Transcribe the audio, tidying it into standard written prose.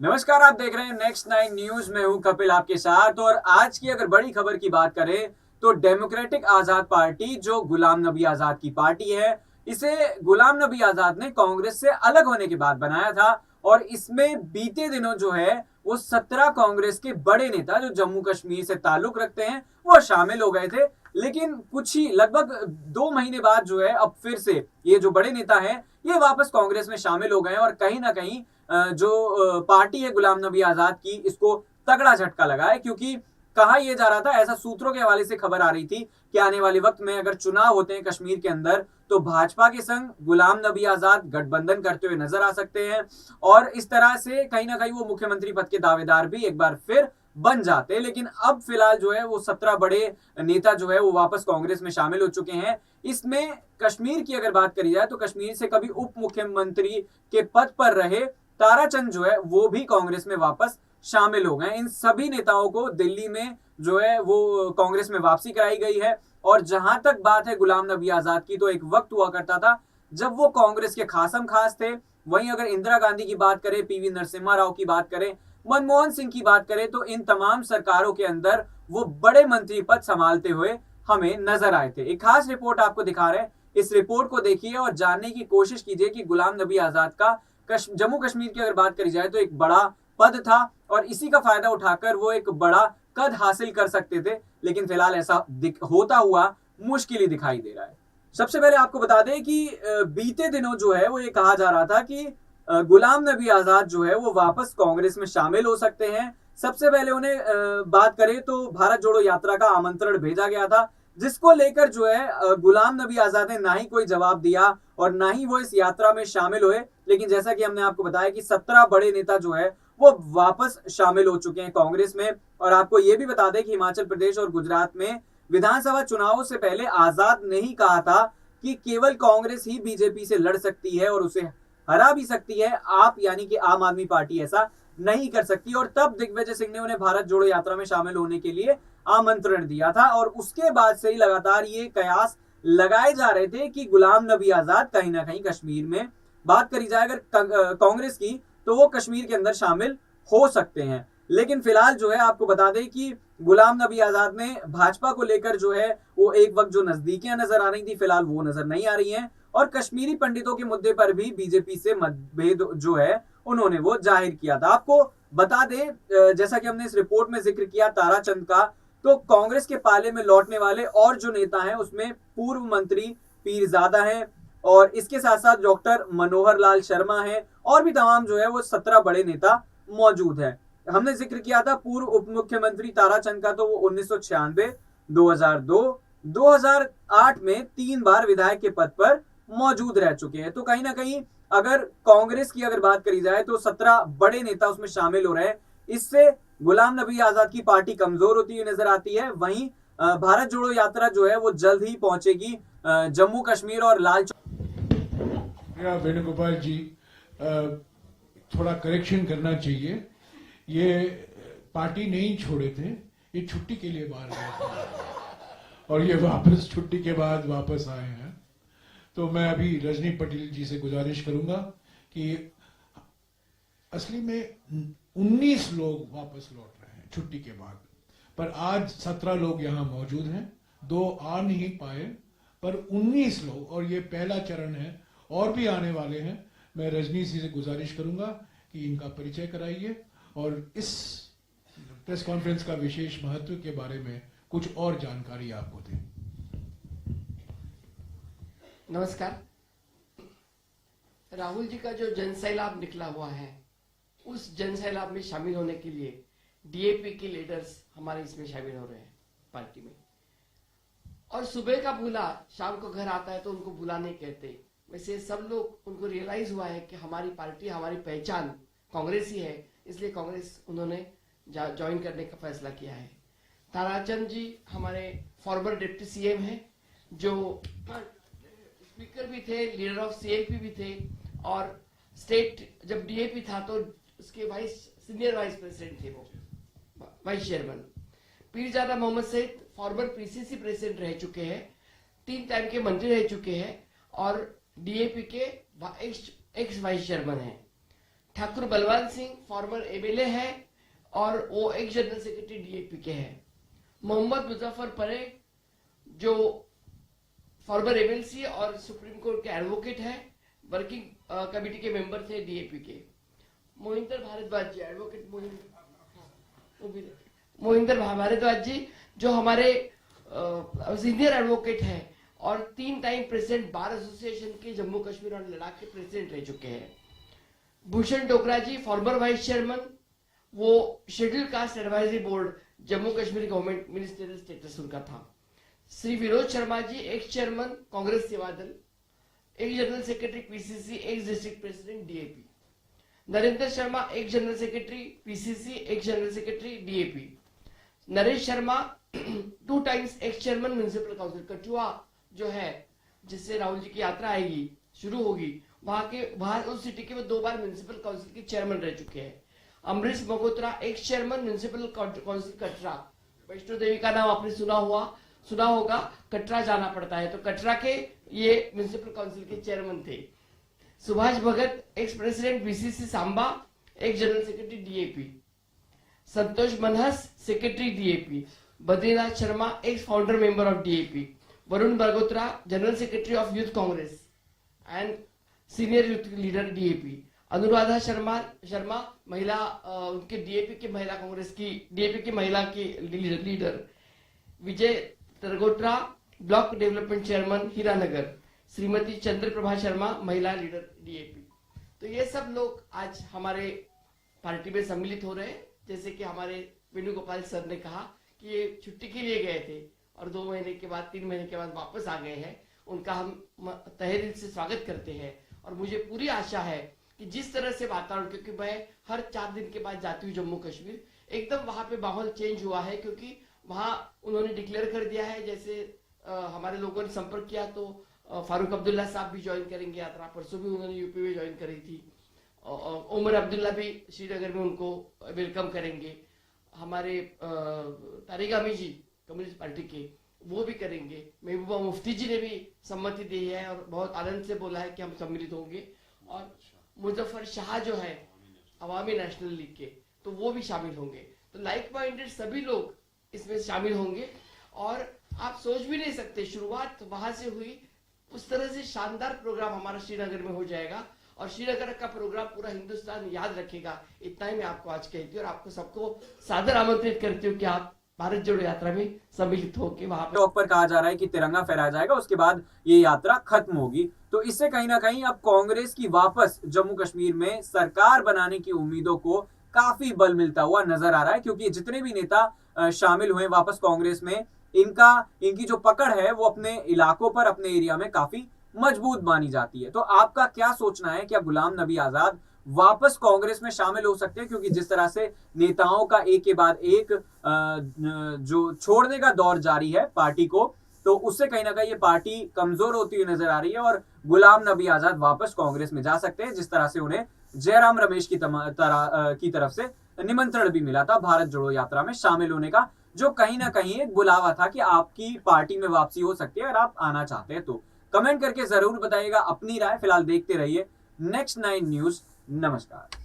नमस्कार, आप देख रहे हैं नेक्स्ट 9 न्यूज में हूं कपिल आपके साथ। और आज की अगर बड़ी खबर की बात करें तो डेमोक्रेटिक आजाद पार्टी जो गुलाम नबी आजाद की पार्टी है, इसे गुलाम नबी आजाद ने कांग्रेस से अलग होने के बाद बनाया था। और इसमें बीते दिनों जो है वो 17 कांग्रेस के बड़े नेता जो जम्मू कश्मीर से ताल्लुक रखते हैं वो शामिल हो गए थे। लेकिन कुछ ही लगभग 2 महीने बाद जो है अब फिर से ये जो बड़े नेता हैं ये वापस कांग्रेस में शामिल हो गए और कहीं ना कहीं जो पार्टी है गुलाम नबी आजाद की, इसको तगड़ा झटका लगा है। क्योंकि कहा यह जा रहा था, ऐसा सूत्रों के हवाले से खबर आ रही थी कि आने वाले वक्त में अगर चुनाव होते हैं कश्मीर के अंदर तो भाजपा के संग गुलाम नबी आजाद गठबंधन करते हुए नजर आ सकते हैं। और इस तरह से कहीं ना कहीं वो मुख्यमंत्री पद के दावेदार भी एक बार फिर बन जाते। लेकिन अब फिलहाल जो है वो 17 बड़े नेता जो है वो वापस कांग्रेस में शामिल हो चुके हैं। इसमें कश्मीर की अगर बात करी जाए तो कश्मीर से कभी उप मुख्यमंत्री के पद पर रहे ताराचंद जो है वो भी कांग्रेस में वापस शामिल हो गए। इन सभी नेताओं को दिल्ली में जो है वो कांग्रेस में वापसी कराई गई है। और जहां तक बात है गुलाम नबी आजाद की, तो एक वक्त हुआ करता था जब वो कांग्रेस के खासम खास थे। वहीं अगर इंदिरा गांधी की बात करें, पीवी नरसिम्हा राव की बात करें, मनमोहन सिंह की बात करें, तो इन तमाम सरकारों के अंदर वो बड़े मंत्री पद संभालते हुए हमें नजर आए थे। एक खास रिपोर्ट आपको दिखा रहे हैं, इस रिपोर्ट को देखिए और जानने की कोशिश कीजिए कि गुलाम नबी आजाद का जम्मू कश्मीर की अगर बात करी जाए तो एक बड़ा पद था और इसी का फायदा उठाकर वो एक बड़ा कद हासिल कर सकते थे। लेकिन फिलहाल ऐसा होता हुआ मुश्किल ही दिखाई दे रहा है। सबसे पहले आपको बता दें कि बीते दिनों जो है वो ये कहा जा रहा था कि गुलाम नबी आजाद जो है वो वापस कांग्रेस में शामिल हो सकते हैं। सबसे पहले उन्हें बात करें तो भारत जोड़ो यात्रा का आमंत्रण भेजा गया था, जिसको लेकर जो है गुलाम नबी आजाद ने ना ही कोई जवाब दिया और ना ही वो इस यात्रा में शामिल हुए। लेकिन जैसा कि हमने आपको बताया कि 17 बड़े नेता जो है वो वापस शामिल हो चुके हैं कांग्रेस में। और आपको ये भी बता दें कि हिमाचल प्रदेश और गुजरात में विधानसभा चुनावों से पहले आजाद ने ही कहा था कि केवल कांग्रेस ही बीजेपी से लड़ सकती है और उसे हरा भी सकती है, आप यानी कि आम आदमी पार्टी ऐसा नहीं कर सकती। और तब दिग्विजय सिंह ने उन्हें भारत जोड़ो यात्रा में शामिल होने के लिए आमंत्रण दिया था। और उसके बाद से ही लगातार ये कयास लगाए जा रहे थे कि गुलाम नबी आजाद कहीं ना कहीं कश्मीर में, बात करी जाए अगर कांग्रेस की, तो वो कश्मीर के अंदर शामिल हो सकते हैं। लेकिन फिलहाल जो है आपको बता दें कि गुलाम नबी आजाद ने भाजपा को लेकर जो है वो एक वक्त जो नजदीकियां नजर आ रही थी, फिलहाल वो नजर नहीं आ रही हैं। और कश्मीरी पंडितों के मुद्दे पर भी बीजेपी से मतभेद जो है उन्होंने वो जाहिर किया था। आपको बता दें, जैसा कि हमने इस रिपोर्ट में जिक्र किया ताराचंद का, तो कांग्रेस के पाले में लौटने वाले और जो नेता हैं उसमें पूर्व मंत्री पीरजादा हैं और इसके साथ साथ डॉक्टर मनोहर लाल शर्मा हैं और भी तमाम जो है वो 17 बड़े नेता मौजूद हैं। हमने जिक्र किया था पूर्व उप मुख्यमंत्री ताराचंद का, तो वो 1996, 2002, 2008 में 3 बार विधायक के पद पर मौजूद रह चुके हैं। तो कहीं ना कहीं अगर कांग्रेस की अगर बात करी जाए तो 17 बड़े नेता उसमें शामिल हो रहे हैं। इससे गुलाम नबी आजाद की पार्टी कमजोर होती हुई नजर आती है। वहीं भारत जोड़ो यात्रा जो है वो जल्द ही पहुंचेगी जम्मू कश्मीर और लाल वेणुगोपाल जी, थोड़ा करेक्शन करना चाहिए। ये पार्टी नहीं छोड़े थे, ये छुट्टी के लिए बाहर गए थे और ये वापस छुट्टी के बाद वापस आए हैं। तो मैं अभी रजनी पटेल जी से गुजारिश करूंगा कि असली में 19 लोग वापस लौट रहे हैं छुट्टी के बाद, पर आज 17 लोग यहां मौजूद हैं, 2 आ नहीं पाए, पर 19 लोग, और ये पहला चरण है, और भी आने वाले हैं। मैं रजनी जी से गुजारिश करूंगा कि इनका परिचय कराइए और इस प्रेस कॉन्फ्रेंस का विशेष महत्व के बारे में कुछ और जानकारी आपको दें। नमस्कार। राहुल जी का जो जनसैलाब निकला हुआ है, उस जनसैलाब में शामिल होने के लिए डीएपी के लीडर्स हमारे इसमें शामिल हो रहे हैं पार्टी में। और सुबह का भूला शाम को घर आता है तो उनको भूला नहीं कहते। वैसे सब लोग, उनको रियलाइज हुआ है कि हमारी पार्टी, हमारी पहचान कांग्रेस ही है, इसलिए कांग्रेस उन्होंने ज्वाइन करने का फैसला किया है। ताराचंद जी हमारे फॉर्मर डिप्टी सीएम हैं, जो स्पीकर भी थे, लीडर ऑफ सीएलपी भी थे और स्टेट जब डीएपी था तो उसके सीनियर वाइस प्रेसिडेंट थे, वो vice chairman. Pirzada Mohammad Saeed former PCC president रह चुके हैं, 3 टाइम के मंत्री रह चुके हैं और डीएपी के एक्स वाइस चेयरमैन हैं। ठाकुर बलवान सिंह फॉर्मर एमएलए है और वो एक जनरल सेक्रेटरी डीएपी के हैं। मोहम्मद मुजफ्फर परेख जो फॉर्मर एमएलसी और सुप्रीम कोर्ट के एडवोकेट है, वर्किंग कमेटी के मेंबर थे डीएपी के। मोहिंदर भारद्वाज जी, एडवोकेट मोहिंदर भारद्वाज जी जो हमारे सीनियर एडवोकेट हैं और 3 टाइम प्रेसिडेंट बार एसोसिएशन के जम्मू कश्मीर और लद्दाख के प्रेसिडेंट रह चुके हैं। भूषण डोगरा जी फॉर्मर वाइस चेयरमैन, वो schedule caste advisory board Jammu Kashmir government ministerial status उनका था। श्री विनोद शर्मा जी एक्स चेयरमैन कांग्रेस सेवा दल, एक general secretary PCC, x district president DAP. Narendra Sharma एक जनरल सेक्रेटरी पीसीसी, एक general secretary DAP. Naresh Sharma 2 times x chairman municipal council Kathua जो है जिससे राहुल जी की यात्रा आएगी शुरू होगी, वहां उस सिटी के वो 2 बार म्युनिसिपल काउंसिल के चेयरमैन रह चुके हैं। Amrish Magotra ex chairman municipal council Katra, Vaishno Devi का नाम आपने सुना होगा, कटरा जाना पड़ता है, तो कटरा के ये म्युनिसिपल काउंसिल के चेयरमैन थे। Subhash Bhagat ex president BCC Samba, एक general secretary DAP. Santosh Manhas secretary DAP. Badrinath Sharma ex founder member of DAP. Varun Bagotra general secretary of youth Congress and senior youth leader DAP. Anuradha Sharma महिला उनके डीएपी के महिला कांग्रेस की डीएपी की महिला की leader. Vijay Targotra block development chairman Hiranagar. Shrimati Chandraprabha Sharma महिला लीडर डीएपी। तो ये सब लोग आज हमारे पार्टी में सम्मिलित हो रहे हैं। जैसे कि हमारे वेणुगोपाल सर ने कहा कि ये छुट्टी के लिए गए थे और 2 महीने के बाद 3 महीने के बाद वापस आ गए हैं, उनका हम तहे दिल से स्वागत करते हैं। और मुझे पूरी आशा है कि जिस तरह से वातावरण, क्योंकि मैं हर 4 दिन के बाद जाती हूँ जम्मू कश्मीर, एकदम वहां पे माहौल चेंज हुआ है, क्योंकि वहां उन्होंने डिक्लेयर कर दिया है। जैसे हमारे लोगों ने संपर्क किया तो फारूक अब्दुल्ला साहब भी ज्वाइन करेंगे यात्रा, परसों भी उन्होंने यूपी में ज्वाइन करी थी। उमर अब्दुल्ला भी श्रीनगर में उनको वेलकम करेंगे। हमारे तारिक अमी जी कम्युनिस्ट पार्टी के वो भी करेंगे। महबूबा मुफ्ती जी ने भी सम्मति दी है और बहुत आनंद से बोला है कि हम सम्मिलित होंगे। और मुजफ्फर शाह जो है अवामी नेशनल लीग के, तो वो भी शामिल होंगे। तो लाइक माइंडेड सभी लोग इसमें शामिल होंगे। और आप सोच भी नहीं सकते, शुरुआत वहां से हुई, उस तरह से शानदार प्रोग्राम हमारा श्रीनगर में हो जाएगा और श्रीनगर का प्रोग्राम पूरा हिंदुस्तान याद रखेगा। इतना ही मैं आपको आज कहती हूँ और आपको सबको सादर आमंत्रित करती हूँ कि आप भारत जोड़ो यात्रा में सम्मिलित होकर वहां पर कहा जा रहा है कि तिरंगा फहराया जाएगा, उसके बाद ये यात्रा खत्म होगी। तो इससे कहीं ना कहीं अब कांग्रेस की वापस जम्मू कश्मीर में सरकार बनाने की उम्मीदों को काफी बल मिलता हुआ नजर आ रहा है, क्योंकि जितने भी नेता शामिल हुए वापस कांग्रेस में, इनकी जो पकड़ है वो अपने इलाकों पर, अपने एरिया में काफी मजबूत मानी जाती है। तो आपका क्या सोचना है, क्या गुलाम नबी आजाद वापस कांग्रेस में शामिल हो सकते हैं? क्योंकि जिस तरह से नेताओं का एक के बाद एक जो छोड़ने का दौर जारी है पार्टी को, तो उससे कहीं ना कहीं ये पार्टी कमजोर होती हुई नजर आ रही है और गुलाम नबी आजाद वापस कांग्रेस में जा सकते हैं, जिस तरह से उन्हें जयराम रमेश की तरफ से निमंत्रण भी मिला था भारत जोड़ो यात्रा में शामिल होने का, जो कहीं ना कहीं एक बुलावा था कि आपकी पार्टी में वापसी हो सकती है अगर आप आना चाहते हैं। तो कमेंट करके जरूर बताइएगा अपनी राय। फिलहाल देखते रहिए नेक्स्ट 9 न्यूज। नमस्कार।